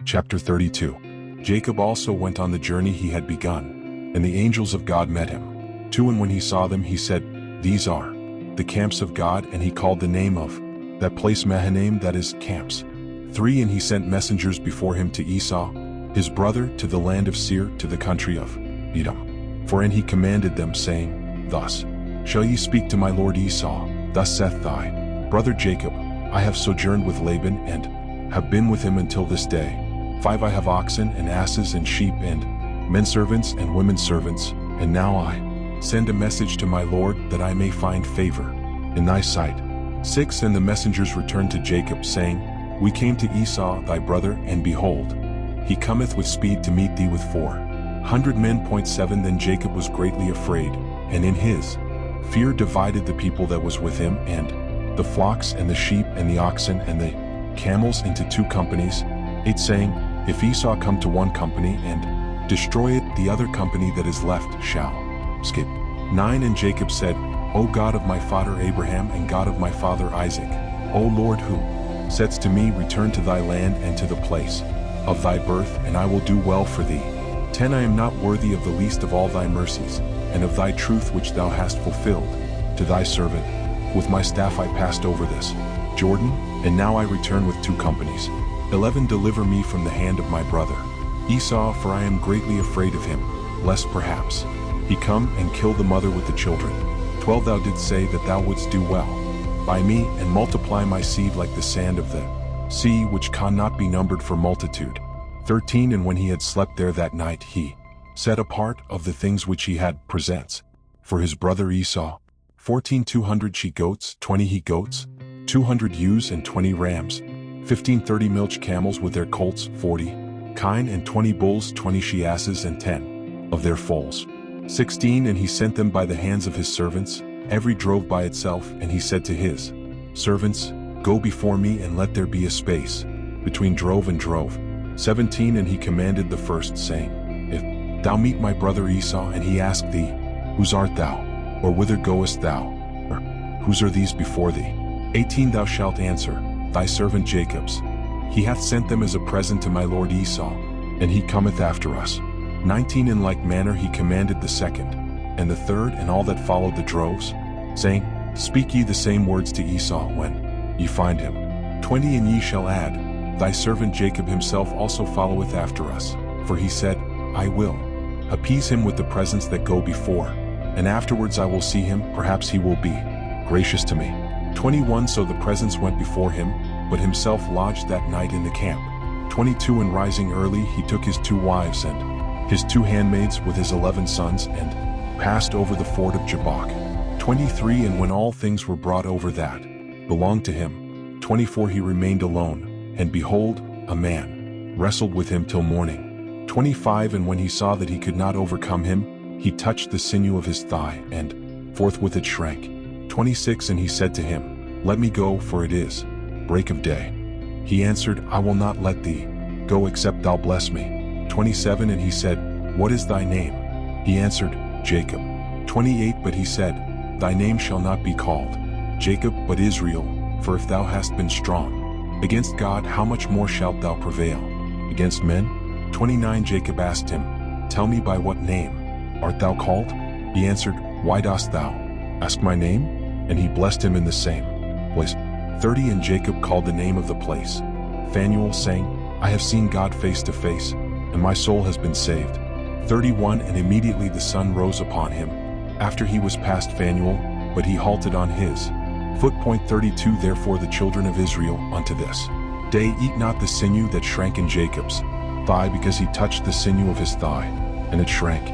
Chapter 32. Jacob also went on the journey he had begun, and the angels of God met him. 2. And when he saw them, he said, "These are the camps of God," and he called the name of that place Mahanaim, that is, camps. 3. And he sent messengers before him to Esau, his brother, to the land of Seir, to the country of Edom. 4. And he commanded them, saying, "Thus shall ye speak to my lord Esau, thus saith thy brother Jacob, I have sojourned with Laban, and have been with him until this day. 5. I have oxen and asses and sheep and men servants and women servants, and now I send a message to my lord, that I may find favor in thy sight." 6. And the messengers returned to Jacob, saying, "We came to Esau thy brother, and behold, he cometh with speed to meet thee with 400 men. 7. Then Jacob was greatly afraid, and in his fear divided the people that was with him, and the flocks and the sheep and the oxen and the camels into 2 companies. 8. Saying, "If Esau come to one company and destroy it, the other company that is left shall escape." 9. And Jacob said, "O God of my father Abraham and God of my father Isaac, O Lord, who saidst to me, Return to thy land and to the place of thy birth, and I will do well for thee. 10. I am not worthy of the least of all thy mercies, and of thy truth which thou hast fulfilled to thy servant. With my staff I passed over this Jordan, and now I return with 2 companies. 11. Deliver me from the hand of my brother Esau, for I am greatly afraid of him, lest perhaps he come and kill the mother with the children. 12. Thou didst say that thou wouldst do well by me, and multiply my seed like the sand of the sea, which cannot be numbered for multitude. 13. And when he had slept there that night, he set apart of the things which he had presents for his brother Esau. 14. 200 she-goats, 20 he-goats, 200 ewes and 20 rams. 15. 30 milch camels with their colts, 40 kine, and 20 bulls, 20 she-asses, and 10 of their foals. 16. And he sent them by the hands of his servants, every drove by itself, and he said to his servants, Go before me, and let there be a space between drove and drove. 17. And he commanded the first, saying, If thou meet my brother Esau, and he ask thee, Whose art thou? Or whither goest thou? Or whose are these before thee? 18. Thou shalt answer, Thy servant Jacob's. He hath sent them as a present to my lord Esau, and he cometh after us. 19. In like manner he commanded the second, and the third, and all that followed the droves, saying, Speak ye the same words to Esau when ye find him. 20. And ye shall add, Thy servant Jacob himself also followeth after us, for he said, I will appease him with the presents that go before, and afterwards I will see him, perhaps he will be gracious to me. 21. So the presents went before him, but himself lodged that night in the camp. 22. And rising early he took his 2 wives and his 2 handmaids with his 11 sons, and passed over the ford of Jabbok. 23. And when all things were brought over that belonged to him. 24. He remained alone, and behold, a man wrestled with him till morning. 25. And when he saw that he could not overcome him, he touched the sinew of his thigh, and forthwith it shrank. 26. And he said to him, Let me go, for it is break of day. He answered, I will not let thee go except thou bless me. 27. And he said, What is thy name? He answered, Jacob. 28. But he said, Thy name shall not be called Jacob, but Israel, for if thou hast been strong against God, how much more shalt thou prevail against men? 29. Jacob asked him, Tell me, by what name art thou called? He answered, Why dost thou ask my name? And he blessed him in the same place. 30. And Jacob called the name of the place Phanuel, saying, I have seen God face to face, and my soul has been saved. 31. And immediately the sun rose upon him, after he was past Phanuel, but he halted on his foot. 32. Therefore the children of Israel unto this day eat not the sinew that shrank in Jacob's thigh, because he touched the sinew of his thigh, and it shrank.